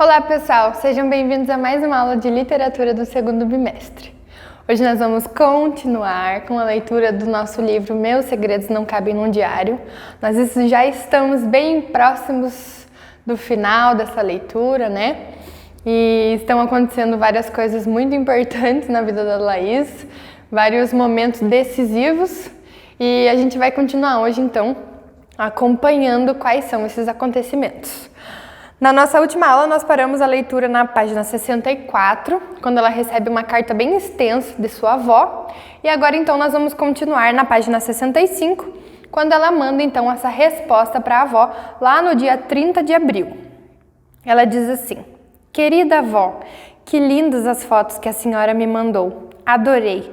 Olá pessoal, sejam bem-vindos a mais uma aula de literatura do segundo bimestre. Hoje nós vamos continuar com a leitura do nosso livro Meus Segredos Não Cabem num Diário. Nós já estamos bem próximos do final dessa leitura, né? E estão acontecendo várias coisas muito importantes na vida da Laís, vários momentos decisivos, e a gente vai continuar hoje então acompanhando quais são esses acontecimentos. Na nossa última aula, nós paramos a leitura na página 64, quando ela recebe uma carta bem extensa de sua avó. E agora, então, nós vamos continuar na página 65, quando ela manda, então, essa resposta para a avó, lá no dia 30 de abril. Ela diz assim: Querida avó, que lindas as fotos que a senhora me mandou. Adorei.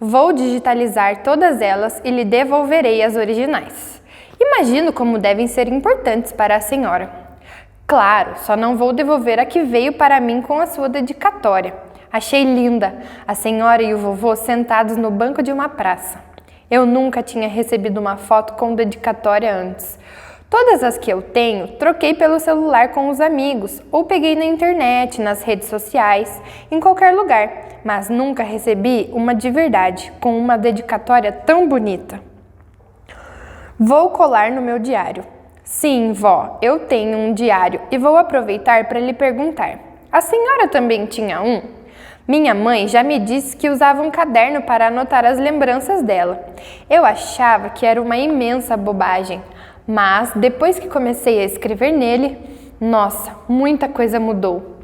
Vou digitalizar todas elas e lhe devolverei as originais. Imagino como devem ser importantes para a senhora. Claro, só não vou devolver a que veio para mim com a sua dedicatória. Achei linda, a senhora e o vovô sentados no banco de uma praça. Eu nunca tinha recebido uma foto com dedicatória antes. Todas as que eu tenho, troquei pelo celular com os amigos, ou peguei na internet, nas redes sociais, em qualquer lugar, mas nunca recebi uma de verdade, com uma dedicatória tão bonita. Vou colar no meu diário. Sim, vó, eu tenho um diário e vou aproveitar para lhe perguntar. A senhora também tinha um? Minha mãe já me disse que usava um caderno para anotar as lembranças dela. Eu achava que era uma imensa bobagem, mas depois que comecei a escrever nele, nossa, muita coisa mudou.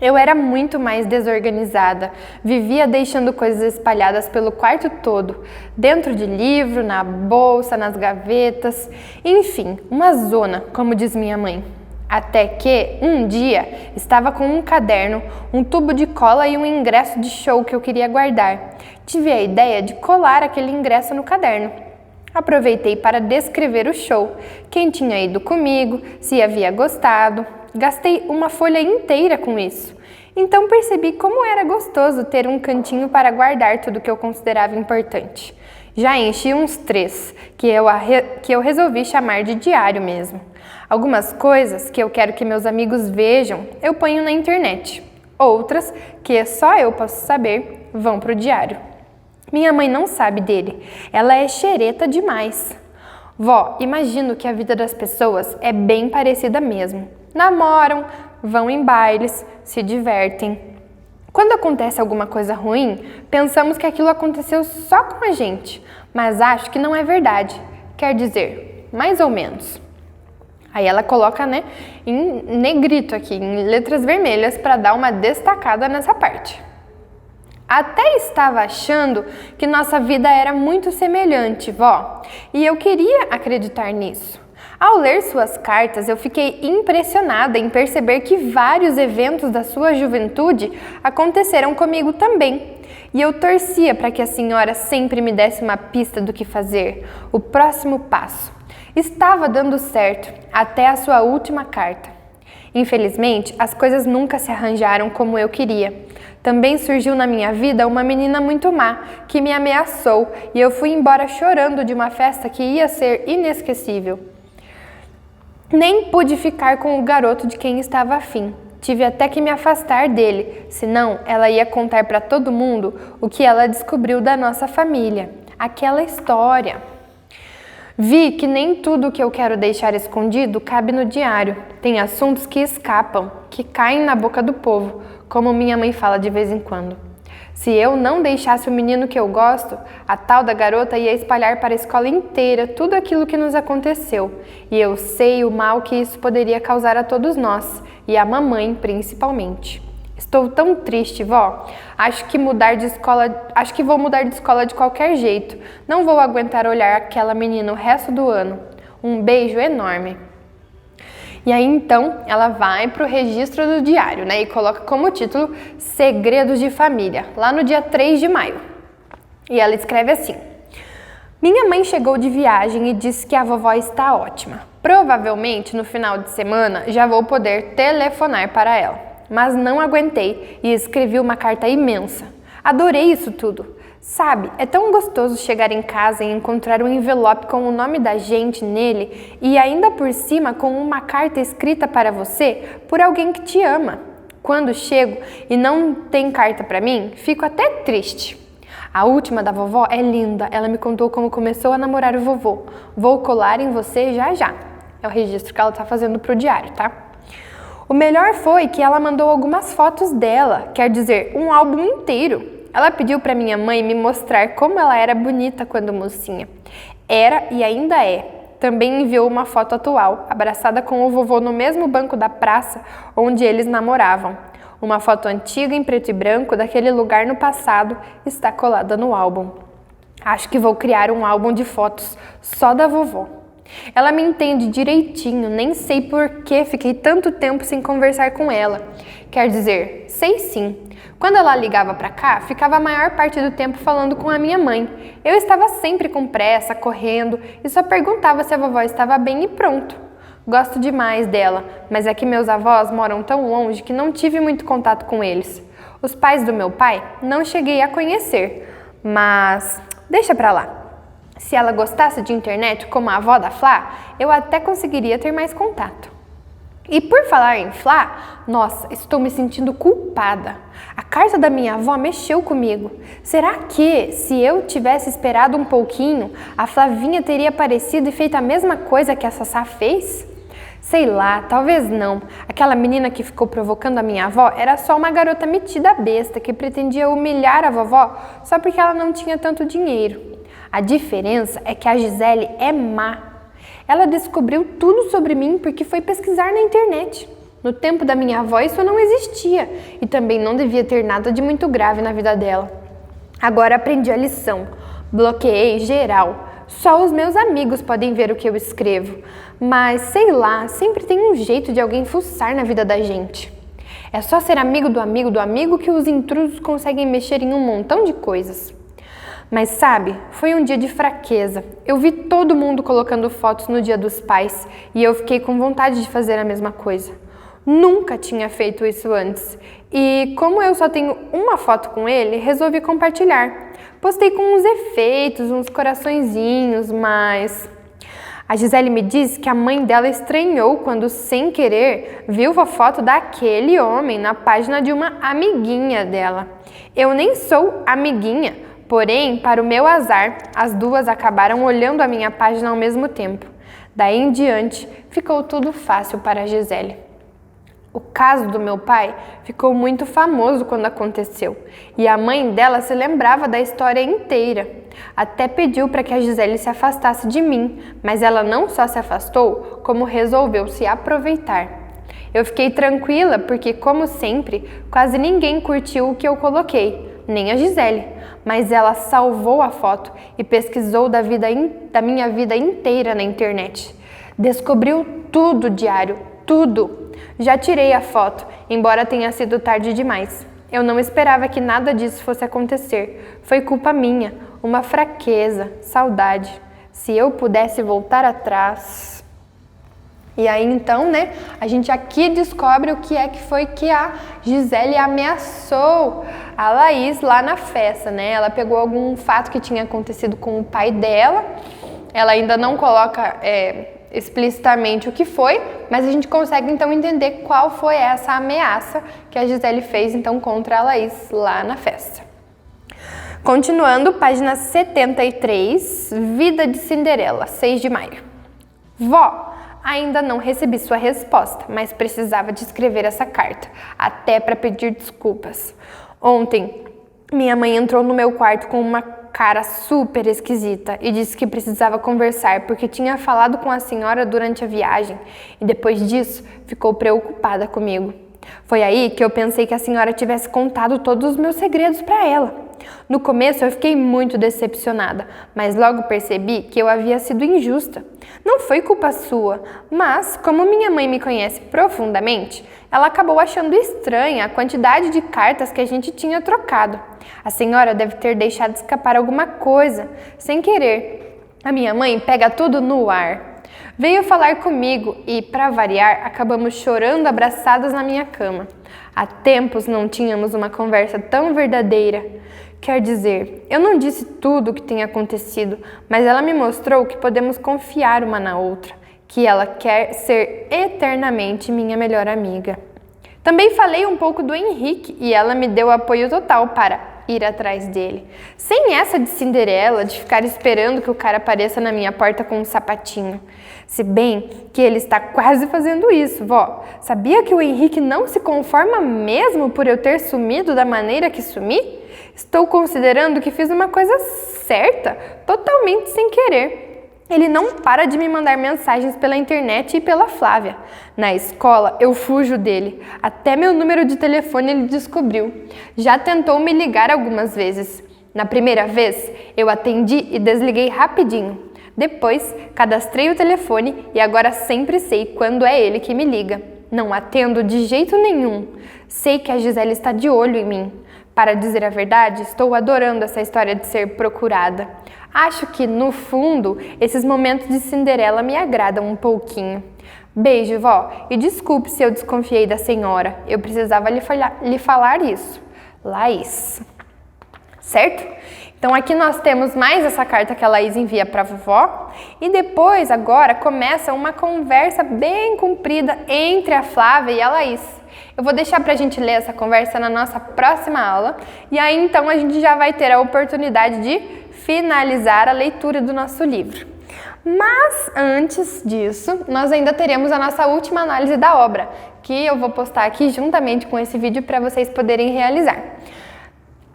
Eu era muito mais desorganizada, vivia deixando coisas espalhadas pelo quarto todo, dentro de livro, na bolsa, nas gavetas, enfim, uma zona, como diz minha mãe. Até que, um dia, estava com um caderno, um tubo de cola e um ingresso de show que eu queria guardar. Tive a ideia de colar aquele ingresso no caderno. Aproveitei para descrever o show, quem tinha ido comigo, se havia gostado. Gastei uma folha inteira com isso. Então percebi como era gostoso ter um cantinho para guardar tudo que eu considerava importante. Já enchi uns 3, que eu resolvi chamar de diário mesmo. Algumas coisas que eu quero que meus amigos vejam, eu ponho na internet. Outras, que só eu posso saber, vão para o diário. Minha mãe não sabe dele. Ela é xereta demais. Vó, imagino que a vida das pessoas é bem parecida mesmo. Namoram, vão em bailes, se divertem. Quando acontece alguma coisa ruim, pensamos que aquilo aconteceu só com a gente, mas acho que não é verdade. Quer dizer, mais ou menos. Aí ela coloca, em negrito aqui, em letras vermelhas, para dar uma destacada nessa parte. Até estava achando que nossa vida era muito semelhante, vó, e eu queria acreditar nisso. Ao ler suas cartas, eu fiquei impressionada em perceber que vários eventos da sua juventude aconteceram comigo também. E eu torcia para que a senhora sempre me desse uma pista do que fazer, o próximo passo. Estava dando certo, até a sua última carta. Infelizmente, as coisas nunca se arranjaram como eu queria. Também surgiu na minha vida uma menina muito má, que me ameaçou, e eu fui embora chorando de uma festa que ia ser inesquecível. Nem pude ficar com o garoto de quem estava afim. Tive até que me afastar dele, senão ela ia contar para todo mundo o que ela descobriu da nossa família. Aquela história. Vi que nem tudo o que eu quero deixar escondido cabe no diário. Tem assuntos que escapam, que caem na boca do povo, como minha mãe fala de vez em quando. Se eu não deixasse o menino que eu gosto, a tal da garota ia espalhar para a escola inteira tudo aquilo que nos aconteceu. E eu sei o mal que isso poderia causar a todos nós, e a mamãe principalmente. Estou tão triste, vó. Acho que vou mudar de escola de qualquer jeito. Não vou aguentar olhar aquela menina o resto do ano. Um beijo enorme. E aí, então, ela vai para o registro do diário, e coloca como título Segredos de Família, lá no dia 3 de maio. E ela escreve assim: Minha mãe chegou de viagem e disse que a vovó está ótima. Provavelmente, no final de semana, já vou poder telefonar para ela. Mas não aguentei e escrevi uma carta imensa. Adorei isso tudo. Sabe, é tão gostoso chegar em casa e encontrar um envelope com o nome da gente nele e ainda por cima com uma carta escrita para você por alguém que te ama. Quando chego e não tem carta para mim, fico até triste. A última da vovó é linda, ela me contou como começou a namorar o vovô. Vou colar em você já já. É o registro que ela está fazendo pro diário, tá? O melhor foi que ela mandou algumas fotos dela, quer dizer, um álbum inteiro. Ela pediu para minha mãe me mostrar como ela era bonita quando mocinha. Era e ainda é. Também enviou uma foto atual, abraçada com o vovô no mesmo banco da praça onde eles namoravam. Uma foto antiga em preto e branco daquele lugar no passado está colada no álbum. Acho que vou criar um álbum de fotos só da vovó. Ela me entende direitinho, nem sei por que fiquei tanto tempo sem conversar com ela. Quer dizer, sei sim. Quando ela ligava para cá, ficava a maior parte do tempo falando com a minha mãe. Eu estava sempre com pressa, correndo, e só perguntava se a vovó estava bem e pronto. Gosto demais dela, mas é que meus avós moram tão longe que não tive muito contato com eles. Os pais do meu pai não cheguei a conhecer, mas deixa pra lá. Se ela gostasse de internet como a avó da Flá, eu até conseguiria ter mais contato. E por falar em Flá, nossa, estou me sentindo culpada. A carta da minha avó mexeu comigo. Será que, se eu tivesse esperado um pouquinho, a Flavinha teria aparecido e feito a mesma coisa que a Sassá fez? Sei lá, talvez não. Aquela menina que ficou provocando a minha avó era só uma garota metida besta que pretendia humilhar a vovó só porque ela não tinha tanto dinheiro. A diferença é que a Gisele é má. Ela descobriu tudo sobre mim porque foi pesquisar na internet. No tempo da minha avó isso não existia e também não devia ter nada de muito grave na vida dela. Agora aprendi a lição. Bloqueei geral. Só os meus amigos podem ver o que eu escrevo. Mas sei lá, sempre tem um jeito de alguém fuçar na vida da gente. É só ser amigo do amigo que os intrusos conseguem mexer em um montão de coisas. Mas sabe, foi um dia de fraqueza. Eu vi todo mundo colocando fotos no Dia dos Pais e eu fiquei com vontade de fazer a mesma coisa. Nunca tinha feito isso antes e, como eu só tenho uma foto com ele, resolvi compartilhar. Postei com uns efeitos, uns coraçõezinhos, mas... A Gisele me disse que a mãe dela estranhou quando, sem querer, viu a foto daquele homem na página de uma amiguinha dela. Eu nem sou amiguinha. Porém, para o meu azar, as duas acabaram olhando a minha página ao mesmo tempo. Daí em diante, ficou tudo fácil para a Gisele. O caso do meu pai ficou muito famoso quando aconteceu, e a mãe dela se lembrava da história inteira. Até pediu para que a Gisele se afastasse de mim, mas ela não só se afastou, como resolveu se aproveitar. Eu fiquei tranquila porque, como sempre, quase ninguém curtiu o que eu coloquei, nem a Gisele. Mas ela salvou a foto e pesquisou da minha vida inteira na internet. Descobriu tudo, diário, tudo. Já tirei a foto, embora tenha sido tarde demais. Eu não esperava que nada disso fosse acontecer. Foi culpa minha, uma fraqueza, saudade. Se eu pudesse voltar atrás... E aí então, né, a gente aqui descobre o que é que foi que a Gisele ameaçou a Laís lá na festa, né? Ela pegou algum fato que tinha acontecido com o pai dela, ela ainda não coloca explicitamente o que foi, mas a gente consegue então entender qual foi essa ameaça que a Gisele fez então contra a Laís lá na festa. Continuando, página 73, Vida de Cinderela, 6 de maio. Vó, ainda não recebi sua resposta, mas precisava de escrever essa carta, até para pedir desculpas. Ontem, minha mãe entrou no meu quarto com uma cara super esquisita e disse que precisava conversar porque tinha falado com a senhora durante a viagem e depois disso ficou preocupada comigo. Foi aí que eu pensei que a senhora tivesse contado todos os meus segredos para ela. No começo eu fiquei muito decepcionada, mas logo percebi que eu havia sido injusta. Não foi culpa sua, mas como minha mãe me conhece profundamente, ela acabou achando estranha a quantidade de cartas que a gente tinha trocado. A senhora deve ter deixado escapar alguma coisa, sem querer. A minha mãe pega tudo no ar. Veio falar comigo e, para variar, acabamos chorando abraçadas na minha cama. Há tempos não tínhamos uma conversa tão verdadeira. Quer dizer, eu não disse tudo o que tem acontecido, mas ela me mostrou que podemos confiar uma na outra, que ela quer ser eternamente minha melhor amiga. Também falei um pouco do Henrique e ela me deu apoio total para ir atrás dele. Sem essa de Cinderela, de ficar esperando que o cara apareça na minha porta com um sapatinho. Se bem que ele está quase fazendo isso, vó. Sabia que o Henrique não se conforma mesmo por eu ter sumido da maneira que sumi? Estou considerando que fiz uma coisa certa, totalmente sem querer. Ele não para de me mandar mensagens pela internet e pela Flávia. Na escola, eu fujo dele. Até meu número de telefone ele descobriu. Já tentou me ligar algumas vezes. Na primeira vez, eu atendi e desliguei rapidinho. Depois, cadastrei o telefone e agora sempre sei quando é ele que me liga. Não atendo de jeito nenhum. Sei que a Gisele está de olho em mim. Para dizer a verdade, estou adorando essa história de ser procurada. Acho que, no fundo, esses momentos de Cinderela me agradam um pouquinho. Beijo, vó, e desculpe se eu desconfiei da senhora. Eu precisava lhe falar isso. Laís. Certo? Então aqui nós temos mais essa carta que a Laís envia para a vovó. E depois, agora, começa uma conversa bem comprida entre a Flávia e a Laís. Eu vou deixar para a gente ler essa conversa na nossa próxima aula. E aí, então, a gente já vai ter a oportunidade de finalizar a leitura do nosso livro. Mas, antes disso, nós ainda teremos a nossa última análise da obra, que eu vou postar aqui juntamente com esse vídeo para vocês poderem realizar.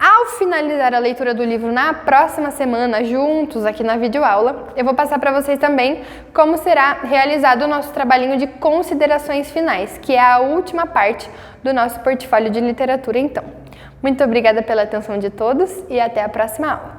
Ao finalizar a leitura do livro na próxima semana, juntos aqui na videoaula, eu vou passar para vocês também como será realizado o nosso trabalhinho de considerações finais, que é a última parte do nosso portfólio de literatura então. Muito obrigada pela atenção de todos e até a próxima aula.